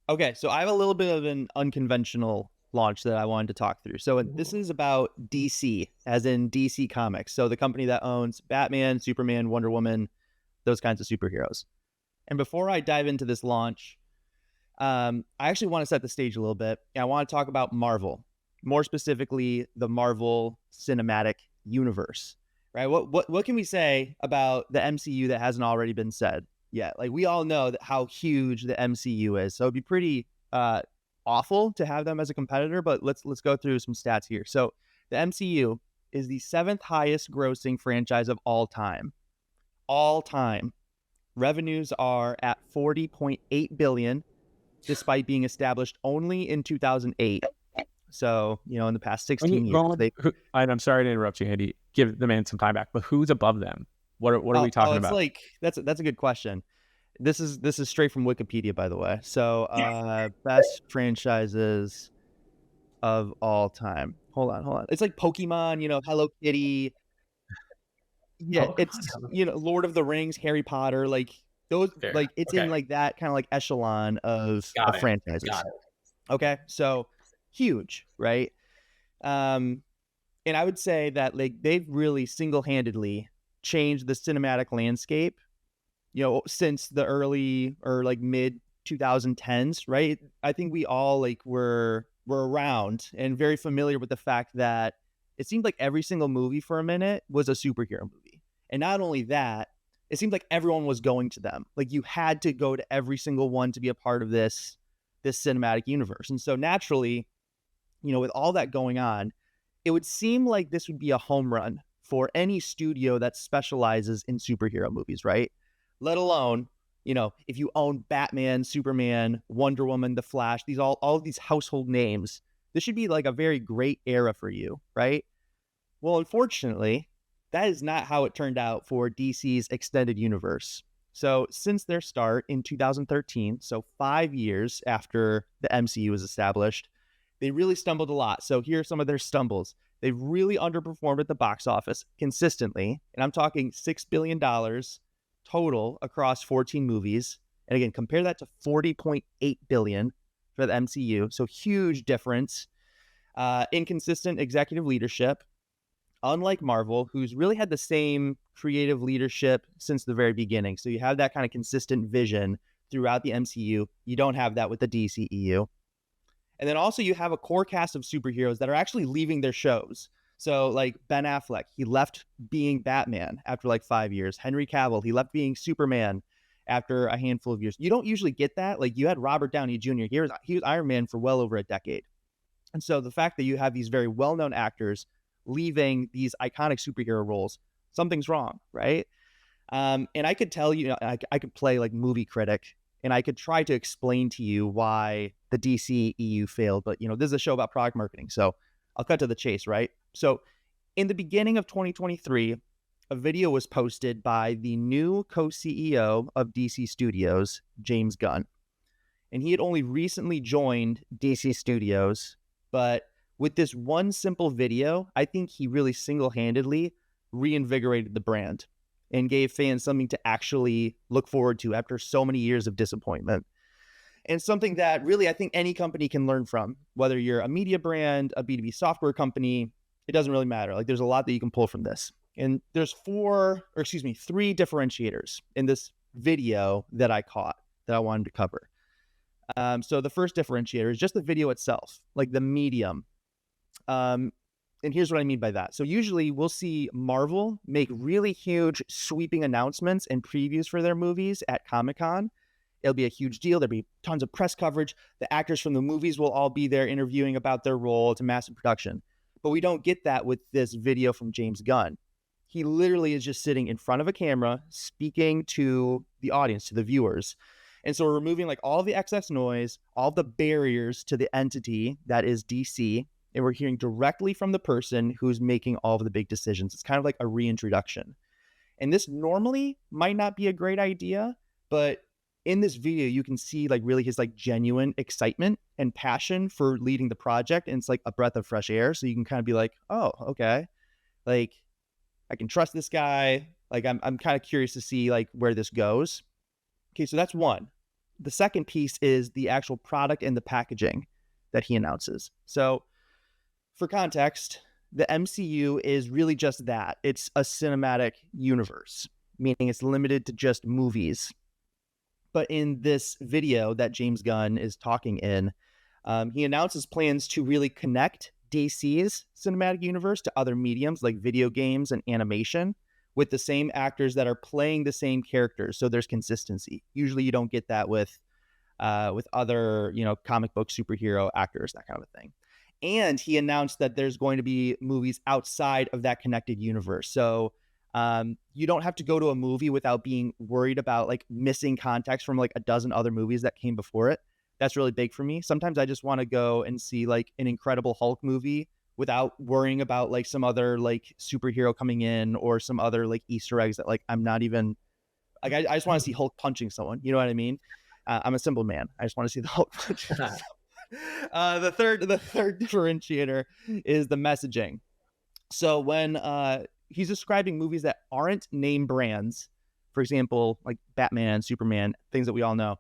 Okay, so I have a little bit of an unconventional launch that I wanted to talk through. So this Ooh. is about DC, as in DC Comics. So the company that owns Batman, Superman, Wonder Woman, those kinds of superheroes. And before I dive into this launch, I actually want to set the stage a little bit. And I want to talk about Marvel, more specifically, the Marvel Cinematic Universe. Right? What can we say about the MCU that hasn't already been said yet? Like we all know that how huge the MCU is, so it'd be pretty awful to have them as a competitor. But let's go through some stats here. So the MCU is the seventh highest grossing franchise of all time. All time revenues are at 40.8 billion despite being established only in 2008. So, in the past When you 16 go years, on, they and I'm sorry to interrupt you, Andy. Give the man some time back. But who's above them? What are we talking it's about? like that's a good question. This is straight from Wikipedia, by the way. So, best franchises of all time. Hold on. It's like Pokemon, Hello Kitty. Yeah, Pokemon. it's Lord of the Rings, Harry Potter, like those, Fair. like it's in Okay. like that kind of like echelon of Got it. franchises. Got it. Okay, so huge, right? Um, and I would say that like they've really single-handedly changed the cinematic landscape, since the early or like mid 2010s, right? I think we all like were around and very familiar with the fact that it seemed like every single movie for a minute was a superhero movie. And not only that, it seemed like everyone was going to them. Like you had to go to every single one to be a part of this cinematic universe. And so naturally, with all that going on, it would seem like this would be a home run for any studio that specializes in superhero movies, right? Let alone, if you own Batman, Superman, Wonder Woman, The Flash, these all of these household names, this should be like a very great era for you, right? Well, unfortunately, that is not how it turned out for DC's extended universe. So, since their start in 2013, so 5 years after the MCU was established, they really stumbled a lot. So, here are some of their stumbles. They've really underperformed at the box office consistently. And I'm talking $6 billion total across 14 movies. And again, compare that to 40.8 billion for the MCU. So, huge difference. Inconsistent executive leadership, unlike Marvel, who's really had the same creative leadership since the very beginning. So you have that kind of consistent vision throughout the MCU. You don't have that with the DCEU. And then also you have a core cast of superheroes that are actually leaving their shows. So like Ben Affleck, he left being Batman after like 5 years. Henry Cavill, he left being Superman after a handful of years. You don't usually get that. Like you had Robert Downey Jr. He was Iron Man for well over a decade. And so the fact that you have these very well-known actors leaving these iconic superhero roles, something's wrong, right? And I could tell you, I could play like movie critic, and I could try to explain to you why the DC EU failed. But this is a show about product marketing, so I'll cut to the chase, right? So in the beginning of 2023, a video was posted by the new co-CEO of DC Studios, James Gunn, and he had only recently joined DC Studios, but with this one simple video, I think he really single-handedly reinvigorated the brand and gave fans something to actually look forward to after so many years of disappointment. And something that really I think any company can learn from, whether you're a media brand, a B2B software company, it doesn't really matter. Like there's a lot that you can pull from this. And there's three differentiators in this video that I caught that I wanted to cover. So the first differentiator is just the video itself, like the medium. And here's what I mean by that. So usually we'll see Marvel make really huge sweeping announcements and previews for their movies at Comic-Con. It'll be a huge deal. There'll be tons of press coverage. The actors from the movies will all be there interviewing about their role. It's a massive production. But we don't get that with this video from James Gunn. He literally is just sitting in front of a camera, speaking to the audience, to the viewers. And so we're removing like all the excess noise, all the barriers to the entity that is DC, and we're hearing directly from the person who's making all of the big decisions. It's kind of like a reintroduction. And this normally might not be a great idea, but in this video, you can see like really his like genuine excitement and passion for leading the project. And it's like a breath of fresh air. So you can kind of be like, oh, okay. Like I can trust this guy. Like I'm kind of curious to see like where this goes. Okay, so that's one. the second piece is the actual product and the packaging that he announces. So for context, the MCU is really just that. It's a cinematic universe, meaning it's limited to just movies. But in this video that James Gunn is talking in, he announces plans to really connect DC's cinematic universe to other mediums like video games and animation with the same actors that are playing the same characters. So there's consistency. Usually you don't get that with other, comic book superhero actors, that kind of a thing. And he announced that there's going to be movies outside of that connected universe. So you don't have to go to a movie without being worried about like missing context from like a dozen other movies that came before it. That's really big for me. Sometimes I just want to go and see like an Incredible Hulk movie without worrying about like some other like superhero coming in or some other like Easter eggs that like I'm not even like, I just want to see Hulk punching someone. You know what I mean? I'm a simple man. I just want to see the Hulk punching someone. The third differentiator is the messaging. So when he's describing movies that aren't name brands, for example, like Batman, Superman, things that we all know,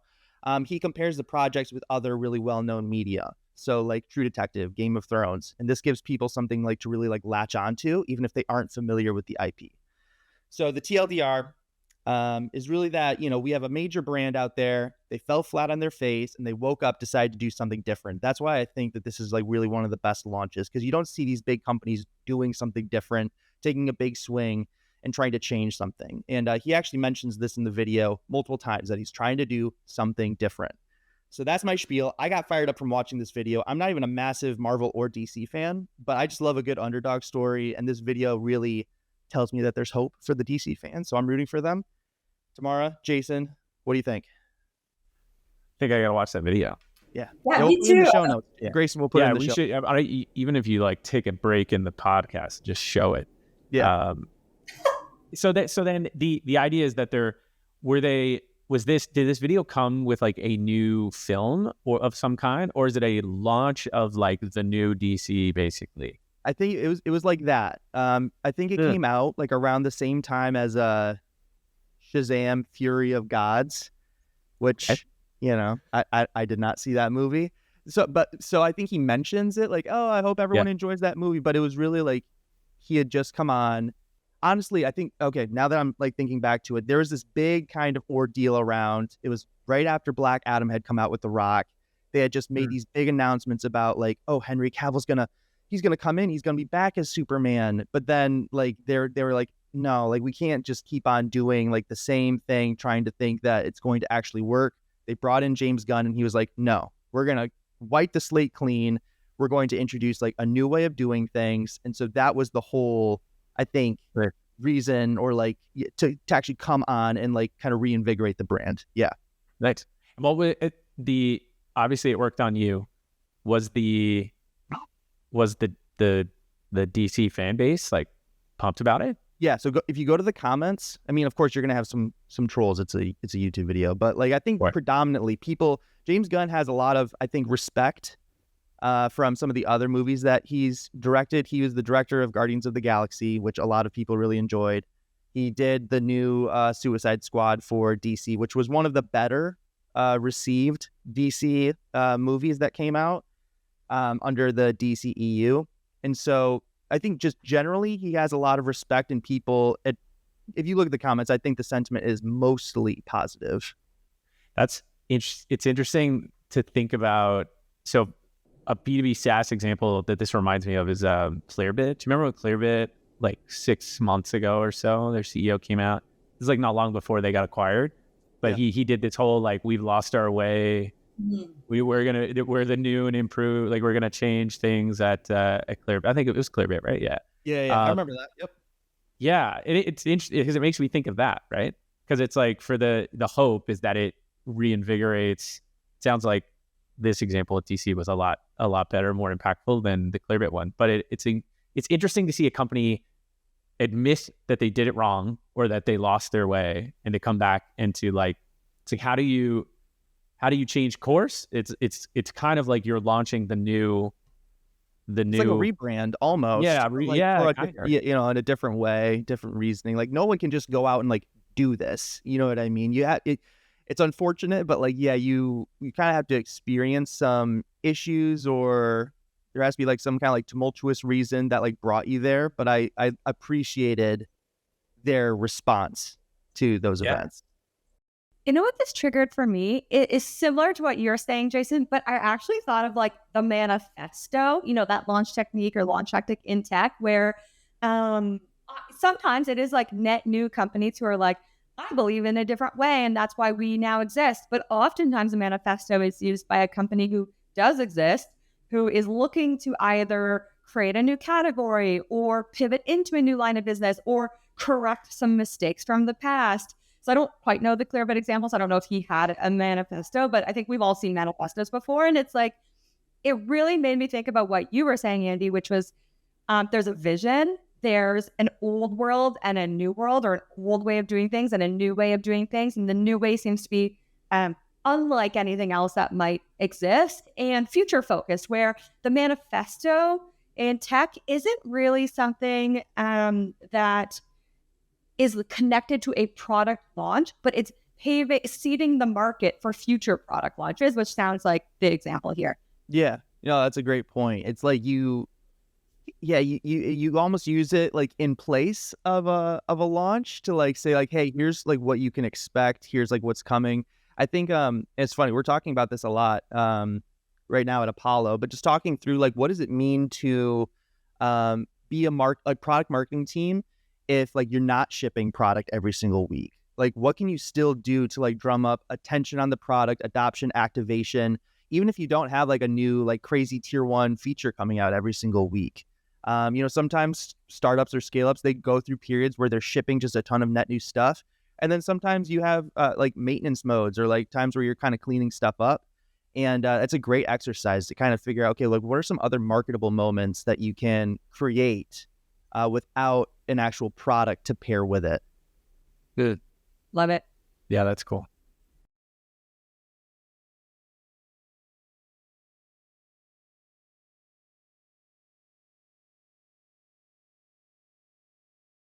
he compares the projects with other really well-known media. So like True Detective, Game of Thrones, and this gives people something like to really like latch onto, even if they aren't familiar with the IP. So the TLDR is really that, we have a major brand out there. They fell flat on their face and they woke up, decided to do something different. That's why I think that this is like really one of the best launches, because you don't see these big companies doing something different, taking a big swing and trying to change something. And he actually mentions this in the video multiple times, that he's trying to do something different. So that's my spiel. I got fired up from watching this video. I'm not even a massive Marvel or DC fan, but I just love a good underdog story. And this video really tells me that there's hope for the DC fans. So I'm rooting for them. Tamara, Jason, what do you think? I think I gotta watch that video. Yeah, me in the too. show notes. Yeah. Grayson will put it in the we show. should. Even if you like take a break in the podcast, just show it. Yeah. So then the idea is that did this video come with like a new film or of some kind, or is it a launch of like the new DC basically? I think it was like that. I think it came out like around the same time as Shazam: Fury of Gods, which I did not see that movie. So I think he mentions it like, oh, I hope everyone enjoys that movie. But it was really like he had just come on. Honestly, I think, okay, now that I'm like thinking back to it, there was this big kind of ordeal around. It was right after Black Adam had come out with The Rock. They had just made these big announcements about like, oh, Henry Cavill's he's gonna come in, he's gonna be back as Superman. But then like they were like, no, like we can't just keep on doing like the same thing, trying to think that it's going to actually work. They brought in James Gunn and he was like, no, we're gonna wipe the slate clean. We're going to introduce like a new way of doing things. And so that was the whole, I think, reason, or like to actually come on and like kind of reinvigorate the brand. Yeah. Nice. Well, obviously it worked on you. Was the DC fan base like pumped about it? Yeah. So if you go to the comments, I mean, of course you're gonna have some trolls. It's a YouTube video, but like I think predominantly James Gunn has a lot of, I think, respect from some of the other movies that he's directed. He was the director of Guardians of the Galaxy, which a lot of people really enjoyed. He did the new Suicide Squad for DC, which was one of the better received DC movies that came out under the DCEU. And so I think just generally he has a lot of respect, and people, if you look at the comments, I think the sentiment is mostly positive. It's interesting to think about. So a B2B SaaS example that this reminds me of is Clearbit. Do you remember when Clearbit, like 6 months ago or so, their CEO came out? This is like not long before they got acquired, but he did this whole like, we've lost our way. We're the new and improved. Like we're gonna change things at Clearbit. I think it was Clearbit, right? Yeah. I remember that. Yep. Yeah, it's interesting because it makes me think of that, right? Because it's like for the hope is that it reinvigorates. Sounds like this example at DC was a lot better, more impactful than the Clearbit one. But it's interesting to see a company admit that they did it wrong or that they lost their way, and to come back and to like, it's like how do you change course? It's kind of like you're launching the new. It's like a rebrand almost. Yeah, in a different way, different reasoning. Like no one can just go out and like do this. You know what I mean? it's unfortunate, but like, yeah, you kind of have to experience some issues, or there has to be like some kind of like tumultuous reason that like brought you there. But I appreciated their response to those Yeah. events. You know what this triggered for me? It is similar to what you're saying, Jason, but I actually thought of like the manifesto, that launch technique or launch tactic in tech where sometimes it is like net new companies who are like, I believe in a different way and that's why we now exist. But oftentimes a manifesto is used by a company who does exist, who is looking to either create a new category or pivot into a new line of business or correct some mistakes from the past. So I don't quite know the clear bit examples. I don't know if he had a manifesto, but I think we've all seen manifestos before. And it's like, it really made me think about what you were saying, Andy, which was there's a vision, there's an old world and a new world, or an old way of doing things and a new way of doing things. And the new way seems to be unlike anything else that might exist, and future focused, where the manifesto in tech isn't really something that is connected to a product launch, but it's seeding the market for future product launches, which sounds like the example here. Yeah, that's a great point. It's like you almost use it like in place of a launch to like say like, hey, here's like what you can expect. Here's like what's coming. I think it's funny, we're talking about this a lot right now at Apollo, but just talking through like what does it mean to be a product marketing team if like you're not shipping product every single week. Like what can you still do to like drum up attention on the product, adoption, activation, even if you don't have like a new like crazy tier 1 feature coming out every single week. Sometimes startups or scale ups, they go through periods where they're shipping just a ton of net new stuff. And then sometimes you have like maintenance modes or like times where you're kind of cleaning stuff up. And it's a great exercise to kind of figure out, okay, like what are some other marketable moments that you can create without an actual product to pair with it. Good. Love it. Yeah, that's cool.